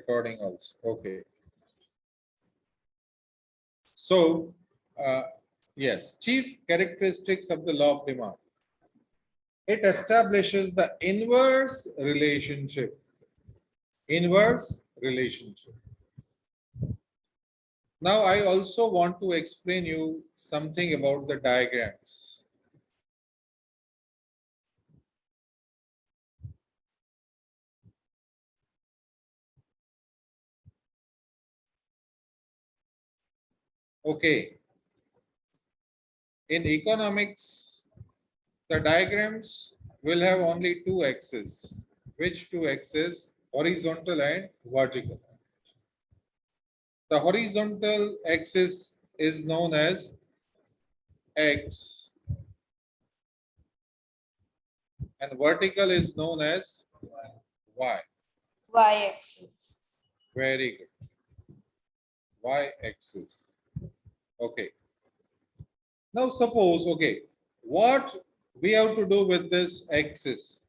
recording also. Okay. So, yes, chief characteristics of the law of demand. It establishes the inverse relationship. Inverse relationship. Now, I also want to explain you something about the diagrams. Okay. In economics, the diagrams will have only two axes. Which two axes? Horizontal and vertical. The horizontal axis is known as X and vertical is known as Y. Y-axis. Very good. Y axis. Okay. Now suppose, okay, what we have to do with this axis?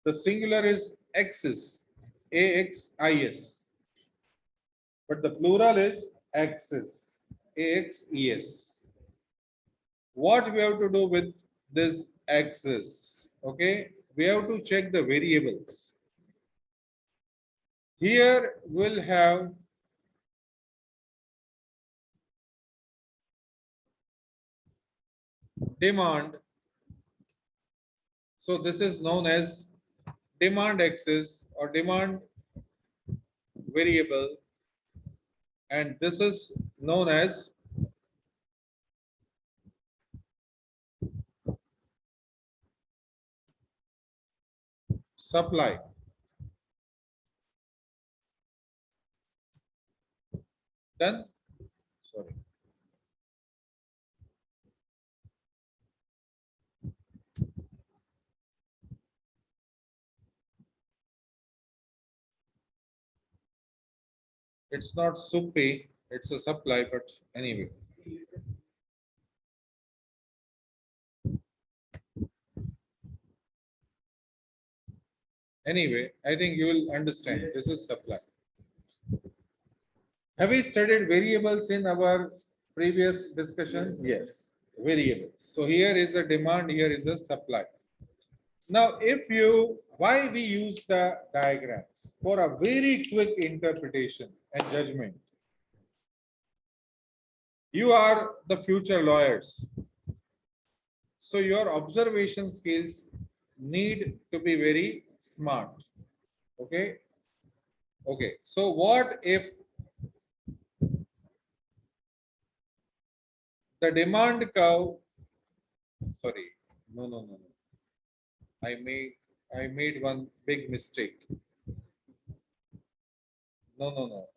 The singular is axis, AXIS. But the plural is axis, AXES. What we have to do with this axis? Okay, we have to check the variables. Here we'll have demand. So this is known as demand axis or demand variable, and this is known as supply. Done? Sorry. It's not supply, it's a supply, but anyway. Anyway, I think you will understand. This is supply. Have we studied variables in our previous discussion? Yes, variables. So here is a demand, here is a supply. Now, why we use the diagrams? For a very quick interpretation and judgment. You are the future lawyers. So your observation skills need to be very smart. Okay. Okay. So what if the demand curve, sorry, no. I made one big mistake. No.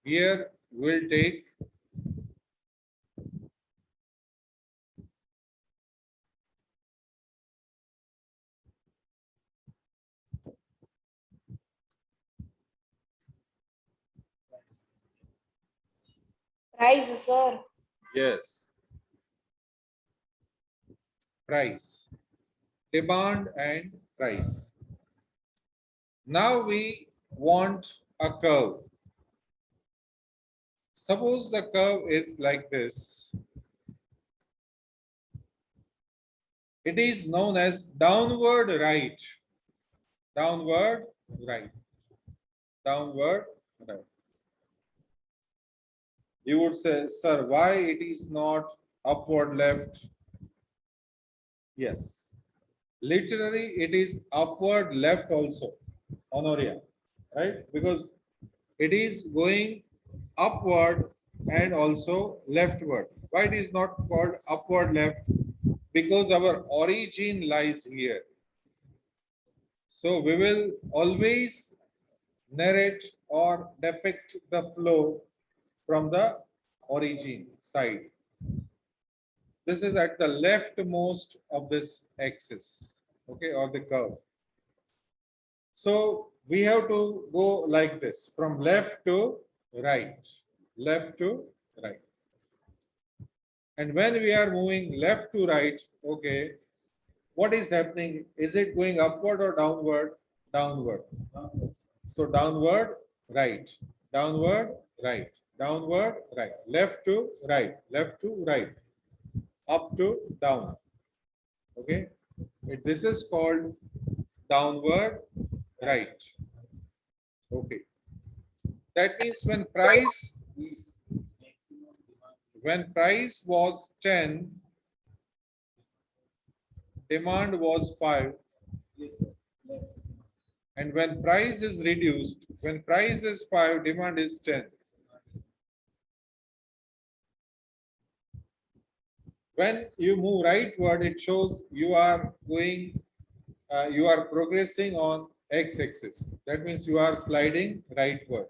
Here we'll take Price, sir. yes. Price. Demand and price. Now we want a curve. Suppose the curve is like this. It is known as downward right. Downward right. Downward right. You would say, sir, why it is not upward left? Yes. Literally, it is upward left also, Honoria, right? Because it is going upward and also leftward. Why it is not called upward left? Because our origin lies here. So we will always narrate or depict the flow from the origin side. This is at the leftmost of this axis, okay, or the curve. So we have to go like this, from left to right, left to right. And when we are moving left to right, okay, what is happening? Is it going upward or downward? Downward. So downward, right, downward, right, downward, right, left to right, left to right, up to down. Okay, this is called downward right. Okay, that means when price was 10, demand was 5, and when price is reduced, when price is 5, demand is 10. When you move rightward, it shows you are going, you are progressing on x-axis. That means you are sliding rightward.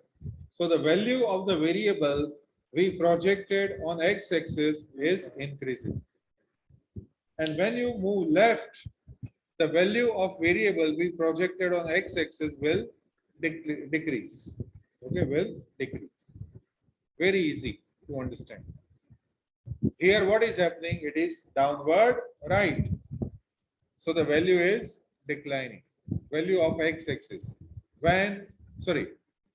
So the value of the variable we projected on x-axis is increasing. And when you move left, the value of variable we projected on x-axis will decrease. Okay, will decrease. Very easy to understand. Here, what is happening? It is downward right. So the value is declining. Value of x-axis.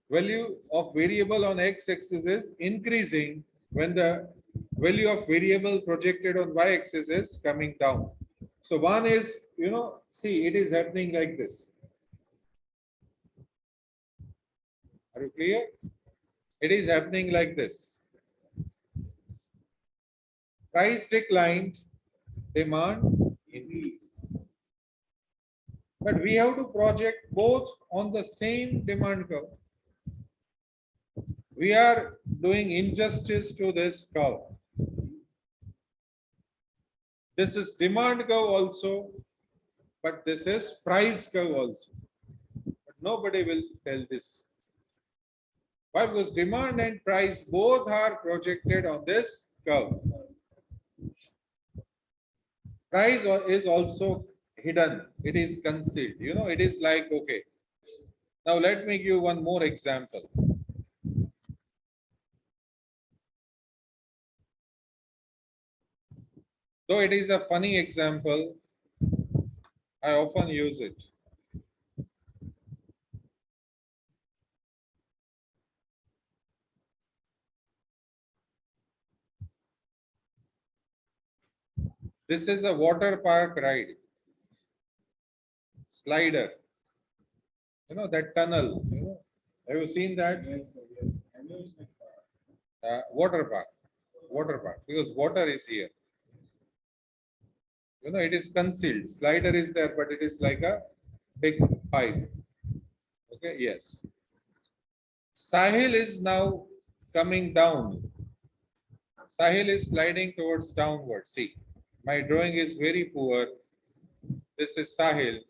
Value of variable on x-axis is increasing when the value of variable projected on y-axis is coming down. So one is, see, it is happening like this. Are you clear? It is happening like this. Price declined, demand increased. But we have to project both on the same demand curve. We are doing injustice to this curve. This is demand curve also, but this is price curve also. But nobody will tell this. Why? Because demand and price both are projected on this curve. Price is also hidden. It is concealed. It is like, okay. Now let me give one more example. Though it is a funny example, I often use it. This is a water park ride. Slider. That tunnel. Have you seen that? Yes, Water park. Water park. Because water is here. It is concealed. Slider is there, but it is like a big pipe. Okay, yes. Sahil is now coming down. Sahil is sliding towards downward. See, my drawing is very poor. This is Sahil.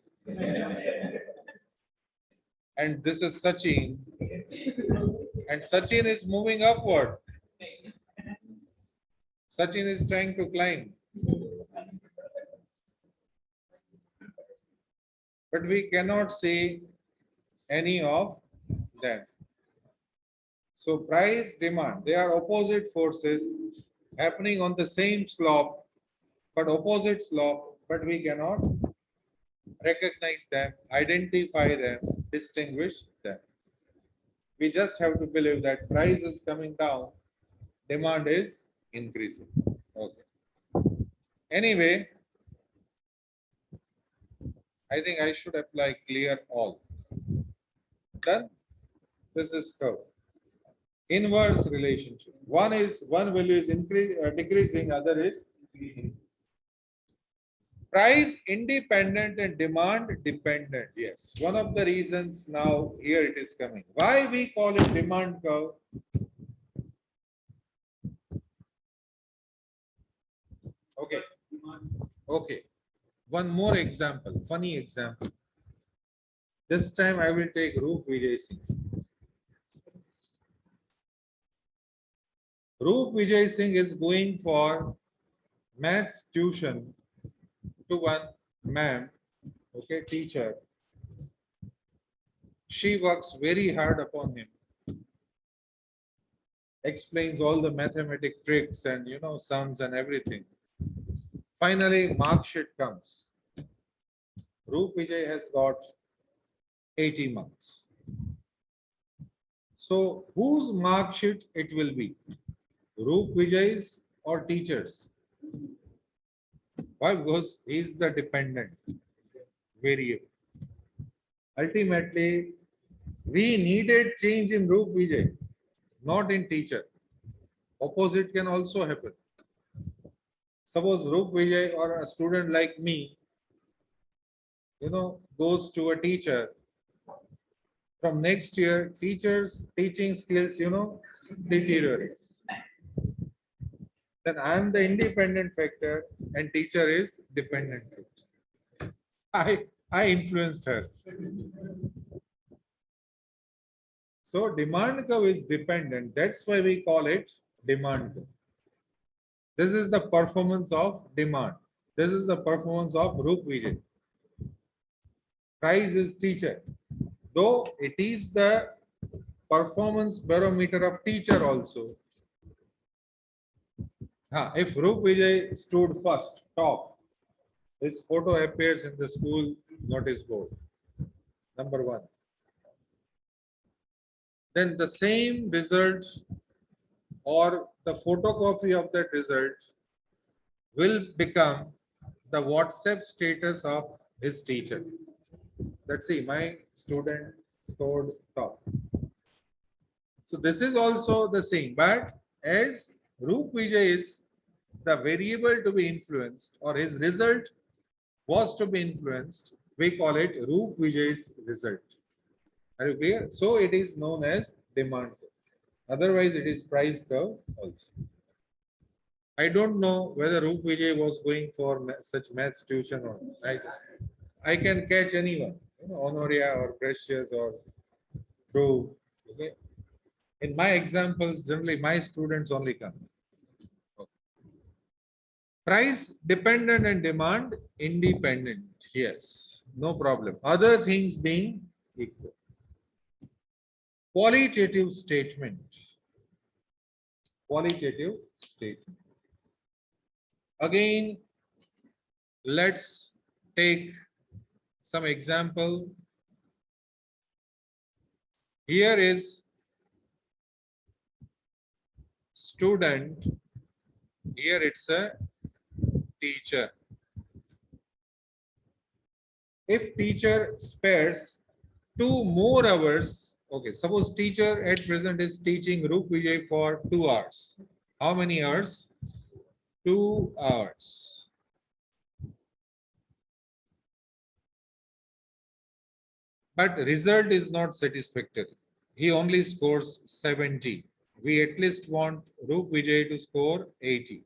And this is Sachin. And Sachin is moving upward. Sachin is trying to climb. But we cannot see any of them. So price, demand, they are opposite forces happening on the same slope, but opposite slope, but we cannot recognize them, identify them, distinguish them. We just have to believe that price is coming down, demand is increasing. Okay. Anyway, I think I should apply clear all. Then this is curve. Inverse relationship. One value is decreasing, other is increasing. Price independent and demand dependent. Yes, one of the reasons now here it is coming. Why we call it demand curve? Okay. Okay. One more example, funny example. This time I will take Roop Vijay Singh. Roop Vijay Singh is going for maths tuition to one ma'am, okay, teacher. She works very hard upon him, explains all the mathematic tricks and sums and everything. Finally, mark sheet comes. Roop Vijay has got 80 marks. So whose mark sheet it will be? Roop Vijay's or teachers? Why? Because he is the dependent variable. Ultimately, we needed change in Roop Vijay, not in teacher. Opposite can also happen. Suppose Roop Vijay or a student like me, goes to a teacher. From next year, teachers teaching skills, deteriorate. Then I am the independent factor and teacher is dependent factor. I influenced her. So demand curve is dependent. That's why we call it demand curve. This is the performance of demand. This is the performance of Roop Vijay. Price is teacher. Though it is the performance barometer of teacher also. If Roop Vijay stood first, top, his photo appears in the school notice board. Number one. Then the same result or the photocopy of that result will become the WhatsApp status of his teacher. Let's see, my student scored top. So this is also the same, but as Roop Vijay is the variable to be influenced or his result was to be influenced, we call it Roop Vijay's result. Are you clear? So it is known as demand curve. Otherwise, it is price curve also. I don't know whether Roop Vijay was going for such maths tuition or not. I can catch anyone, Honoria or Precious or Dhruv. Okay. In my examples, generally my students only come. Okay. Price dependent and demand independent. Yes, no problem. Other things being equal. Qualitative statement. Qualitative statement. Again, let's take some example. Here is student. Here it's a teacher. If teacher spares 2 more hours, okay, suppose teacher at present is teaching Roop Vijay for 2 hours. How many hours? 2 hours. But result is not satisfactory. He only scores 70. We at least want Roop Vijay to score 80.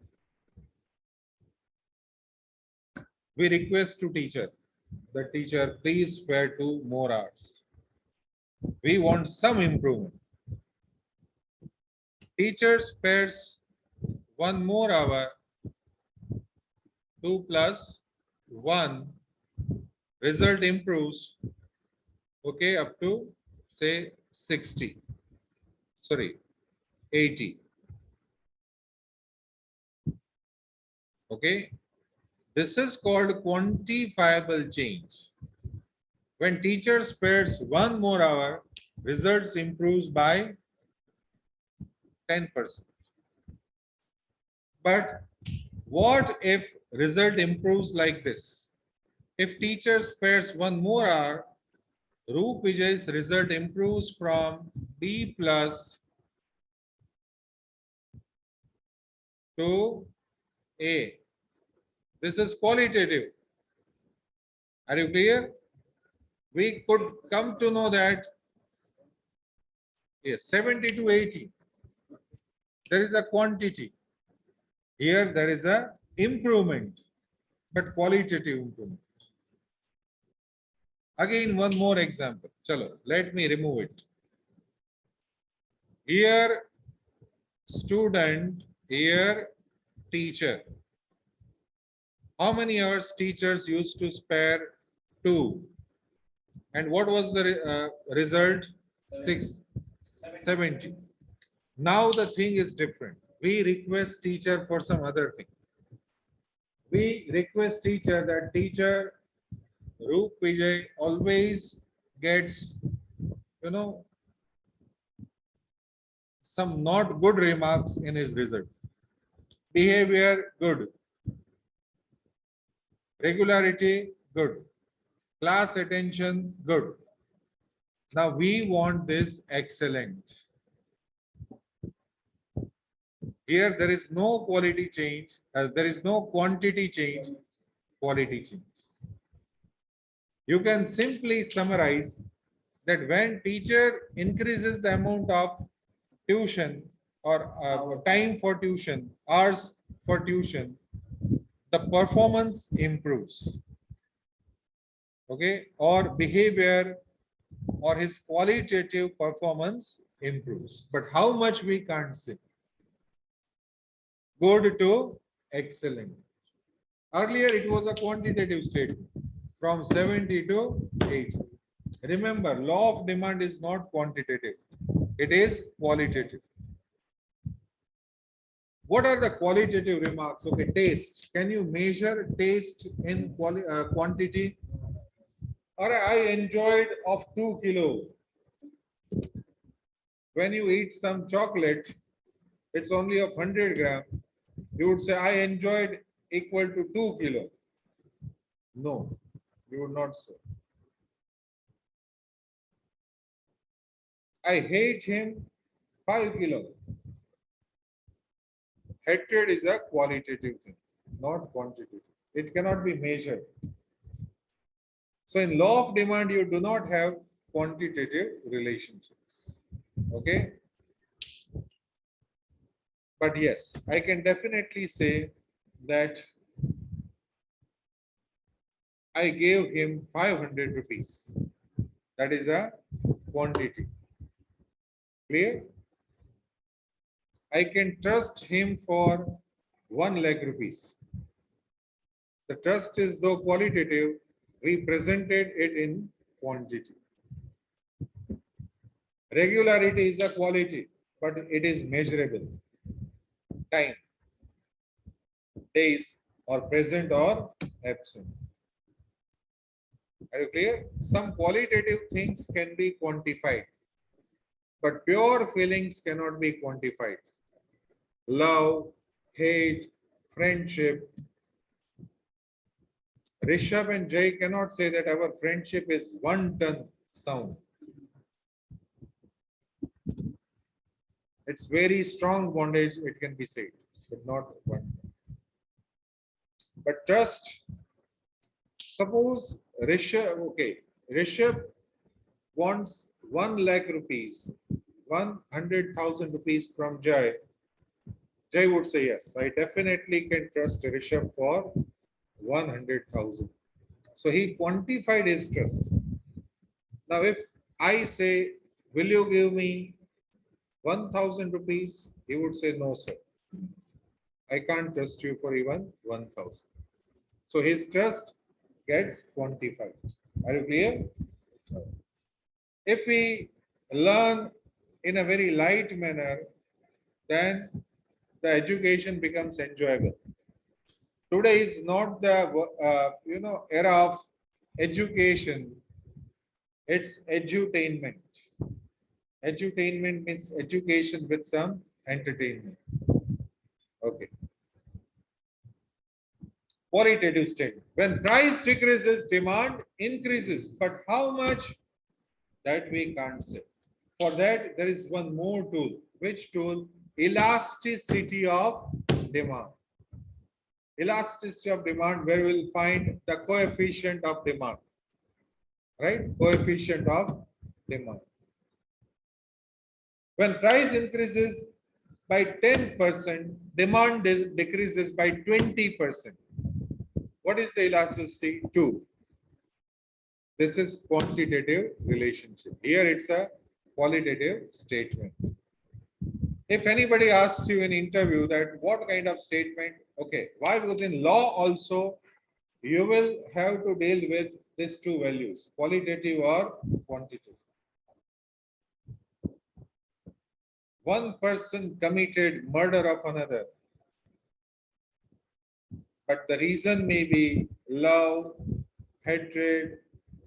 We request to teacher, the teacher, please spare 2 more hours. We want some improvement. Teacher spares 1 more hour, 2 plus 1, result improves, okay, up to say 60, sorry, 80. Okay, this is called quantifiable change. When teacher spares 1 more hour, results improves by 10%. But what if result improves like this? If teacher spares 1 more hour, Roop Vijay's result improves from B plus to A. This is qualitative. Are you clear? We could come to know that, yes, 70 to 80. There is a quantity. Here there is a improvement, but qualitative improvement. Again, one more example. Chalo, let me remove it. Here student, here teacher. How many hours teachers used to spare? 2. And what was the result? 70. Now the thing is different. We request teacher for some other thing. We request teacher that teacher, Roop Vijay always gets, you know, some not good remarks in his result. Behavior, good. Regularity, good. Class attention, good. Now we want this excellent. Here there is no quality change, there is no quantity change, quality change. You can simply summarize that when teacher increases the amount of tuition or time for tuition, hours for tuition, the performance improves. Okay, or behavior or his qualitative performance improves. But how much we can't say. Good to excellent. Earlier it was a quantitative statement from 70 to 80. Remember, law of demand is not quantitative. It is qualitative. What are the qualitative remarks? Okay, taste. Can you measure taste in quantity? Or I enjoyed of 2 kilo. When you eat some chocolate, it's only of 100 gram. You would say, I enjoyed equal to 2 kilo. No, you would not say. I hate him 5 kilo. Hatred is a qualitative thing, not quantitative. It cannot be measured. So in law of demand, you do not have quantitative relationships. Okay. But yes, I can definitely say that I gave him 500 rupees. That is a quantity. Clear? I can trust him for 1 lakh rupees. The trust is though qualitative, we presented it in quantity. Regularity is a quality, but it is measurable. Time, days, or present or absent. Are you clear? Some qualitative things can be quantified, but pure feelings cannot be quantified. Love, hate, friendship. Rishabh and Jay cannot say that our friendship is 1 ton sound. It's very strong bondage, it can be said, but not 1 ton. But trust, suppose Rishabh, okay, Rishabh wants 1 lakh rupees, 100,000 rupees from Jay. Jay would say, yes, I definitely can trust Rishabh for 100,000. So he quantified his trust. Now, if I say, will you give me 1,000 rupees? He would say, no, sir. I can't trust you for even 1,000. So his trust gets quantified. Are you clear? If we learn in a very light manner, then the education becomes enjoyable. Today is not the era of education. It's edutainment. Edutainment means education with some entertainment. Okay. Qualitative statement. When price decreases, demand increases. But how much? That we can't say. For that, there is one more tool. Which tool? Elasticity of demand. Elasticity of demand, where we will find the coefficient of demand. Right? Coefficient of demand. When price increases by 10%, demand decreases by 20%. What is the elasticity? 2. This is quantitative relationship. Here it's a qualitative statement. If anybody asks you in interview that what kind of statement, okay, why? Because in law also you will have to deal with these two values, qualitative or quantitative. One person committed murder of another, but the reason may be love, hatred,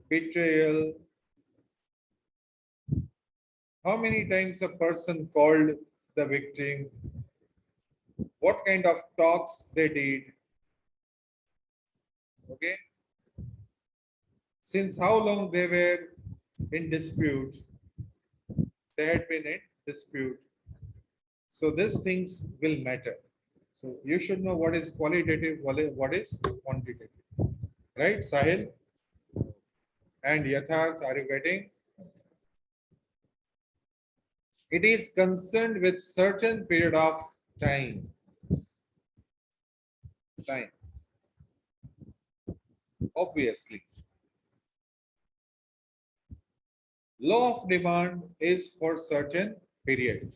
betrayal. How many times a person called the victim? What kind of talks they did? Okay. Since how long they were in dispute? They had been in dispute. So these things will matter. So you should know what is qualitative, what is quantitative. Right, Sahil? And Yatharth, are you getting? It is concerned with certain period of time. Time. Obviously. Law of demand is for certain period.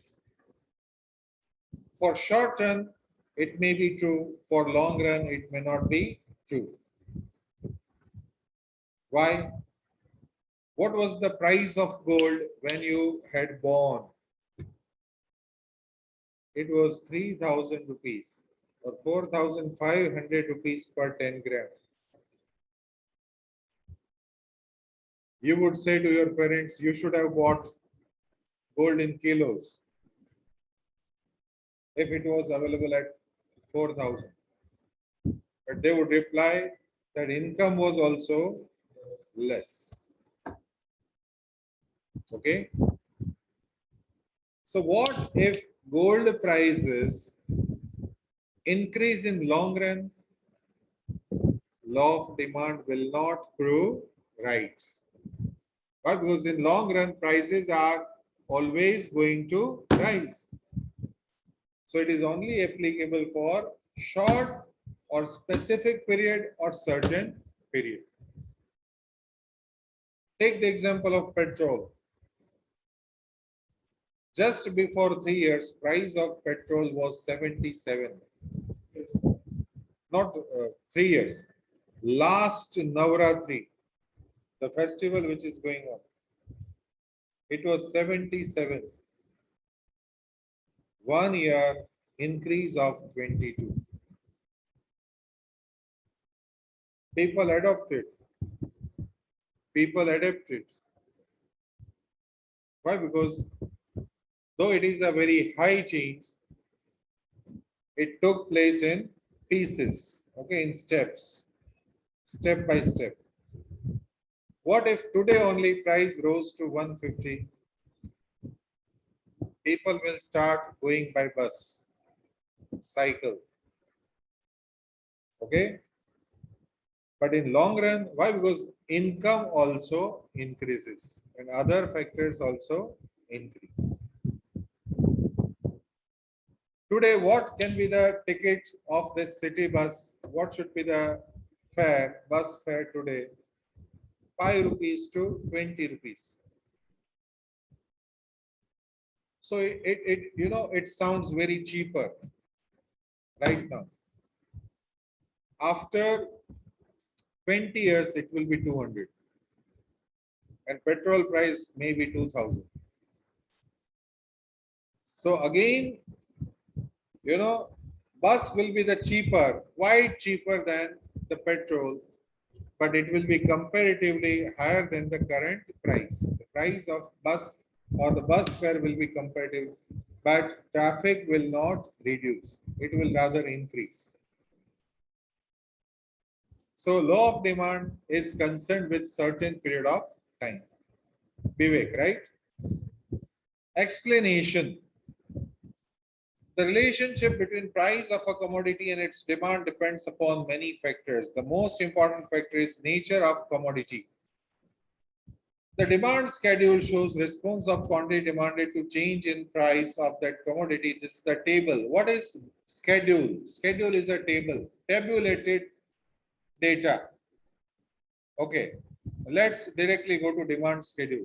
For short run, it may be true. For long run, it may not be true. Why? What was the price of gold when you had born? It was 3,000 rupees or 4,500 rupees per 10 gram. You would say to your parents, you should have bought gold in kilos if it was available at 4,000. But they would reply that income was also less. Okay. So what if gold prices increase in long run? Law of demand will not prove right. Why? Because in long run prices are always going to rise. So it is only applicable for short or specific period or certain period. Take the example of petrol. Just before 3 years, price of petrol was 77. Not 3 years. Last Navratri, the festival which is going on, it was 77. 1 year increase of 22. People adopted. People adapted. Why? Because though it is a very high change, it took place in pieces, okay, in steps, step by step. What if today only price rose to 150? People will start going by bus, cycle, okay? But in long run, why? Because income also increases and other factors also increase. Today, what can be the ticket of this city bus? What should be the fare, bus fare today? 5 rupees to 20 rupees. So it sounds very cheaper right now. After 20 years, it will be 200. And petrol price may be 2,000. So again, bus will be the cheaper, quite cheaper than the petrol, but it will be comparatively higher than the current price. The price of bus or the bus fare will be comparative, but traffic will not reduce. It will rather increase. So law of demand is concerned with certain period of time. Vivek, right? Explanation. The relationship between price of a commodity and its demand depends upon many factors. The most important factor is nature of commodity. The demand schedule shows response of quantity demanded to change in price of that commodity. This is the table. What is schedule? Schedule is a table, tabulated data. Okay, let's directly go to demand schedule.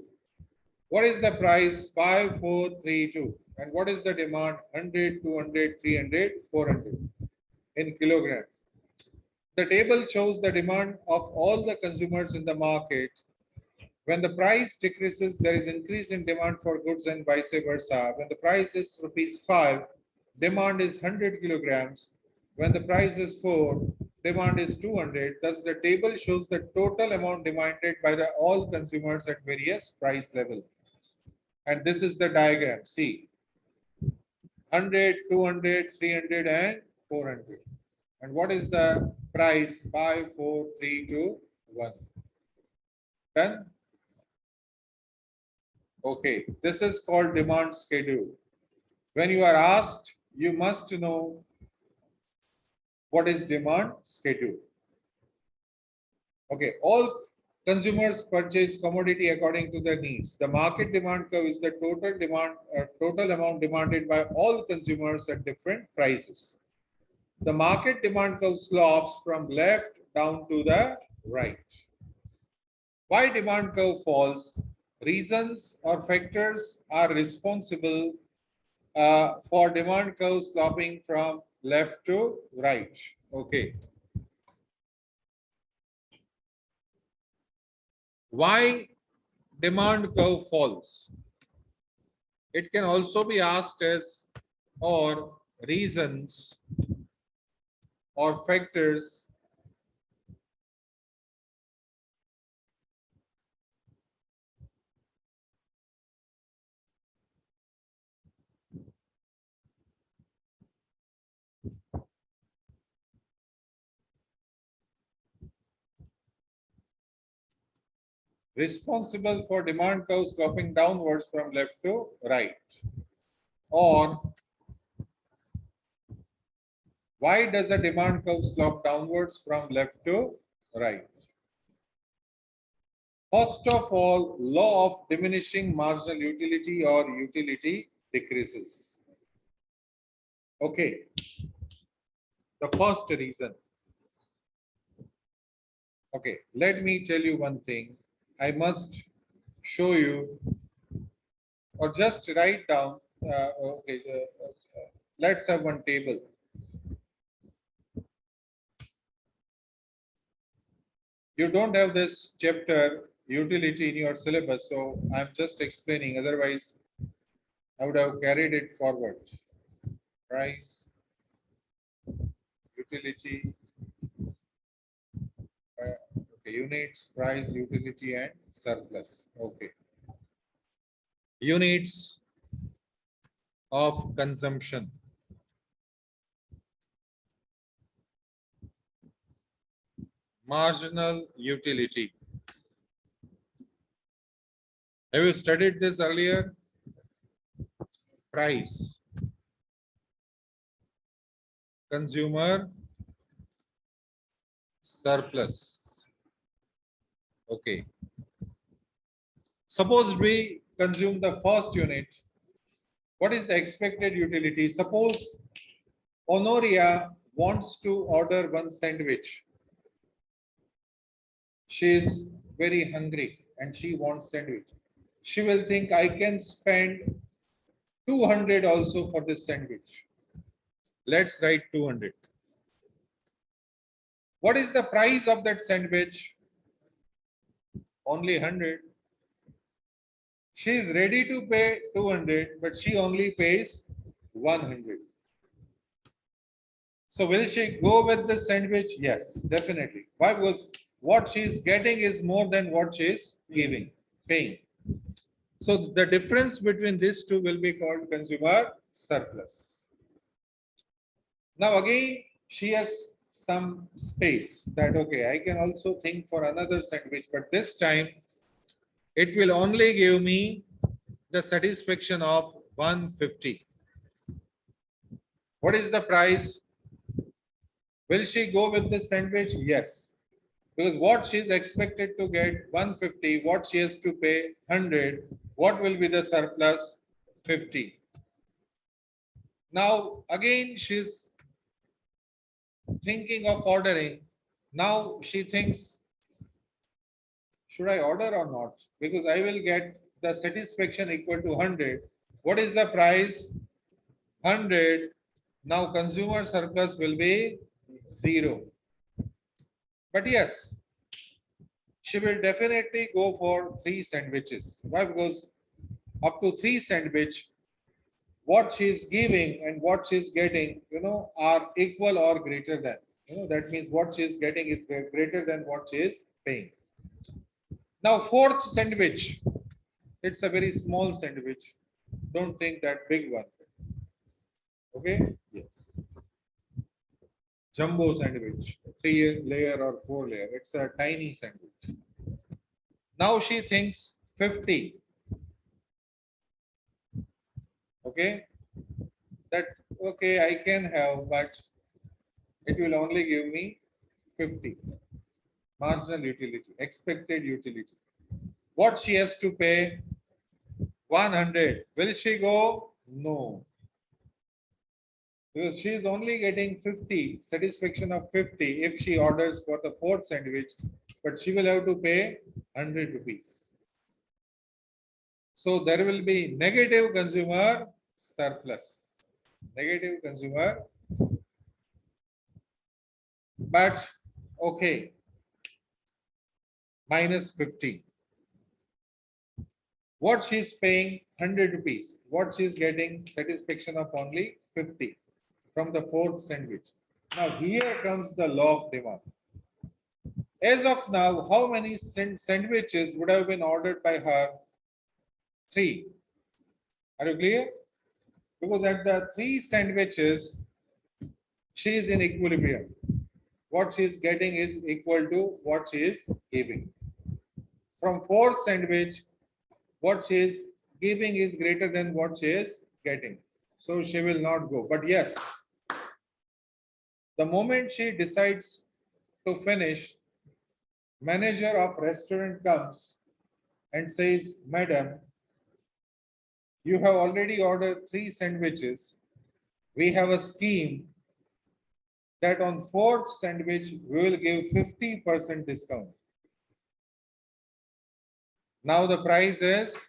What is the price? 5432. And what is the demand? 100, 200, 300, 400 in kilogram. The table shows the demand of all the consumers in the market. When the price decreases, there is increase in demand for goods and vice versa. When the price is rupees 5, demand is 100 kilograms. When the price is 4, demand is 200. Thus, the table shows the total amount demanded by the all consumers at various price level. And this is the diagram. See, 100, 200, 300, and 400. And what is the price? 5, 4, 3, 2, 1. Done? Okay, this is called demand schedule. When you are asked, you must know what is demand schedule. Okay, all consumers purchase commodity according to their needs. The market demand curve is the total demand, total amount demanded by all consumers at different prices. The market demand curve slopes from left down to the right. Why demand curve falls? Reasons or factors are responsible for demand curve sloping from left to right. Okay. Why demand curve falls? It can also be asked as or reasons or factors responsible for demand curve sloping downwards from left to right. Or why does the demand curve slope downwards from left to right? First of all, law of diminishing marginal utility or utility decreases. Okay, the first reason. Okay, let me tell you one thing. I must show you or just write down. Let's have one table. You don't have this chapter utility in your syllabus, so I'm just explaining. Otherwise, I would have carried it forward. Price, utility, okay, units, price, utility, and surplus. Okay. Units of consumption. Marginal utility. Have you studied this earlier? Price. Consumer surplus. Okay. Suppose we consume the first unit. What is the expected utility? Suppose Honoria wants to order one sandwich. She is very hungry and she wants sandwich. She will think I can spend 200 also for this sandwich. Let's write 200. What is the price of that sandwich? Only 100. She is ready to pay 200, but she only pays 100. So will she go with the sandwich? Yes, definitely. Why? Because what she is getting is more than what she is giving, paying. So the difference between these two will be called consumer surplus. Now again, she has some space that, okay, I can also think for another sandwich, but this time it will only give me the satisfaction of 150. What is the price? Will she go with this sandwich? Yes. Because what she is expected to get 150, what she has to pay 100, what will be the surplus? 50. Now again she's thinking of ordering. Now she thinks, should I order or not? Because I will get the satisfaction equal to 100. What is the price? 100. Now consumer surplus will be 0. But yes, she will definitely go for 3 sandwiches. Why? Because up to 3 sandwich, what she is giving and what she is getting, are equal or greater than. That means what she is getting is greater than what she is paying. Now, fourth sandwich. It's a very small sandwich. Don't think that big one. Okay? Yes. Jumbo sandwich, 3 layer or 4 layer. It's a tiny sandwich. Now she thinks 50. Okay? That, okay, I can have, but it will only give me 50. Marginal utility, expected utility. What she has to pay? 100. Will she go? No. Because she is only getting 50, satisfaction of 50 if she orders for the fourth sandwich, but she will have to pay 100 rupees. So there will be negative consumer surplus. Negative consumer. But okay, minus 50. What she's paying 100 rupees. What she's getting satisfaction of only 50 from the fourth sandwich. Now here comes the law of demand. As of now, how many sandwiches would have been ordered by her? 3. Are you clear? Because at the 3 sandwiches, she is in equilibrium. What she is getting is equal to what she is giving. From 4th sandwich, what she is giving is greater than what she is getting. So she will not go. But yes, the moment she decides to finish, manager of restaurant comes and says, Madam, you have already ordered 3 sandwiches. We have a scheme that on 4th sandwich, we will give 50% discount. Now the price is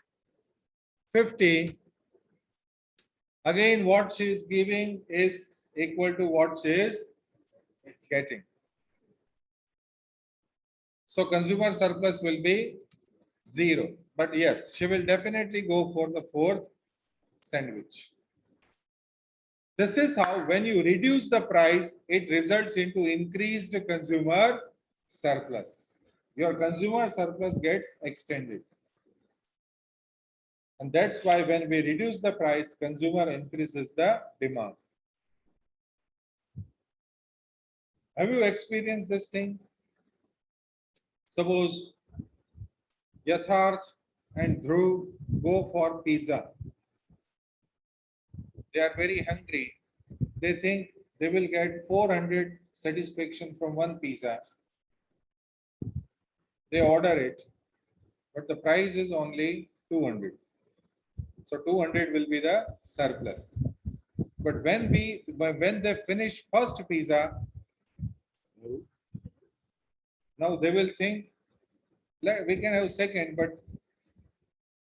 50. Again, what she is giving is equal to what she is getting. So consumer surplus will be 0. But yes, she will definitely go for the 4th sandwich. This is how when you reduce the price, it results into increased consumer surplus. Your consumer surplus gets extended. And that's why when we reduce the price, consumer increases the demand. Have you experienced this thing? Suppose Yatharth and Dhruv go for pizza. They are very hungry. They think they will get 400 satisfaction from one pizza. They order it, but the price is only 200. So 200 will be the surplus. But when they finish first pizza, now they will think we can have second, but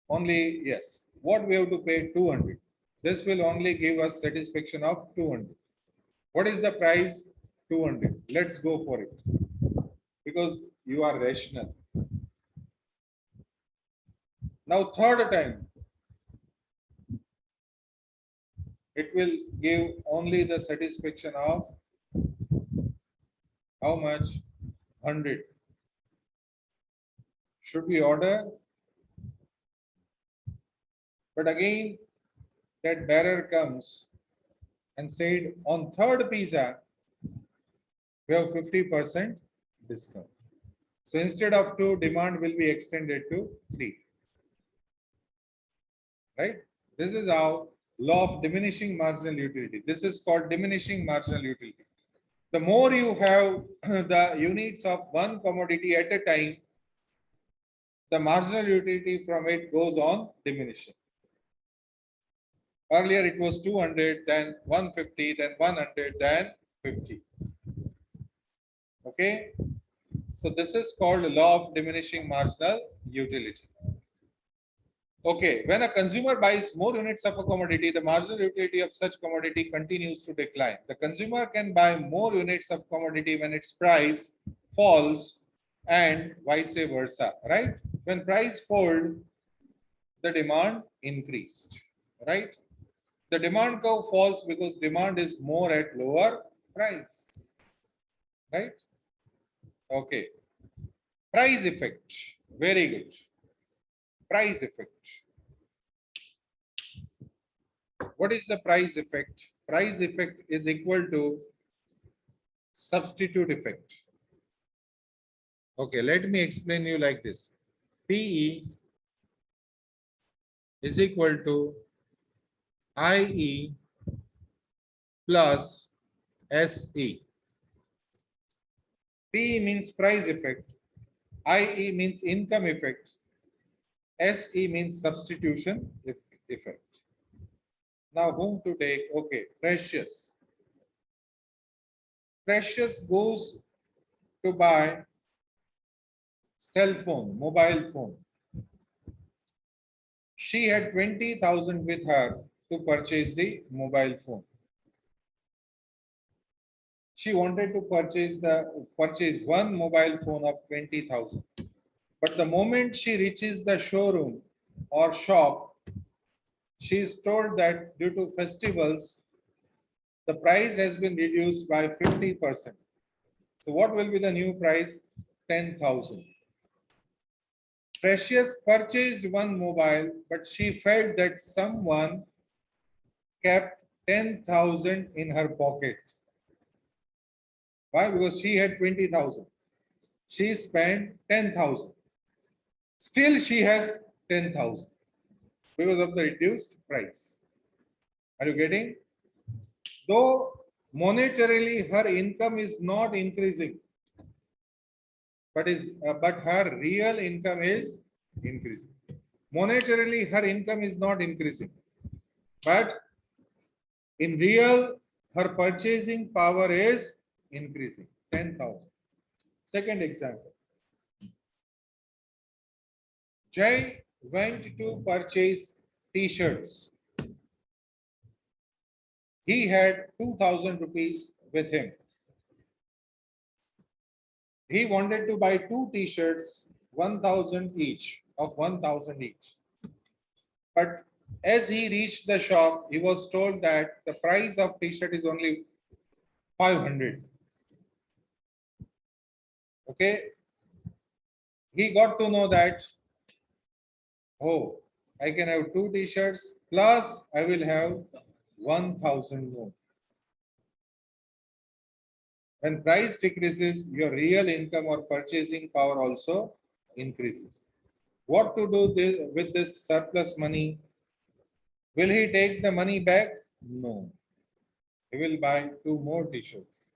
only yes. What we have to pay 200. This will only give us satisfaction of 200. What is the price? 200. Let's go for it because you are rational. Now third time, it will give only the satisfaction of how much? 100. Should we order? But again, that bearer comes and said, on third pizza, we have 50% discount. So instead of 2, demand will be extended to 3. Right? This is how law of diminishing marginal utility. This is called diminishing marginal utility. The more you have the units of one commodity at a time, the marginal utility from it goes on diminishing. Earlier it was 200, then 150, then 100, then 50. Okay. So this is called law of diminishing marginal utility. Okay, when a consumer buys more units of a commodity, the marginal utility of such commodity continues to decline. The consumer can buy more units of commodity when its price falls and vice versa, right? When price fall, the demand increased, right? The demand curve falls because demand is more at lower price. right? Okay. Price effect. Very good. Price effect. What is the price effect? Price effect is equal to substitute effect. Okay, let me explain you like this. PE is equal to IE plus SE. PE means price effect. IE means income effect. SE means substitution effect. Now whom to take? Okay, Precious. Precious goes to buy cell phone, mobile phone. She had 20,000 with her to purchase the mobile phone. She wanted to purchase one mobile phone of 20,000. But the moment she reaches the showroom or shop, she is told that due to festivals, the price has been reduced by 50%. So what will be the new price? 10,000. Precious purchased one mobile, but she felt that someone kept 10,000 in her pocket. Why? Because she had 20,000. She spent 10,000. Still, she has 10,000 because of the reduced price. Are you getting? Though monetarily her income is not increasing, but her real income is increasing. Monetarily, her income is not increasing, but in real, her purchasing power is increasing. 10,000. Second example. Jay went to purchase t-shirts. He had 2,000 rupees with him. He wanted to buy two t-shirts, 1,000 each, of 1,000 each. But as he reached the shop, he was told that the price of t-shirt is only 500. Okay. He got to know that, oh, I can have two t-shirts plus I will have 1,000 more. When price decreases, your real income or purchasing power also increases. What to do with this surplus money? Will he take the money back? No. He will buy two more t-shirts.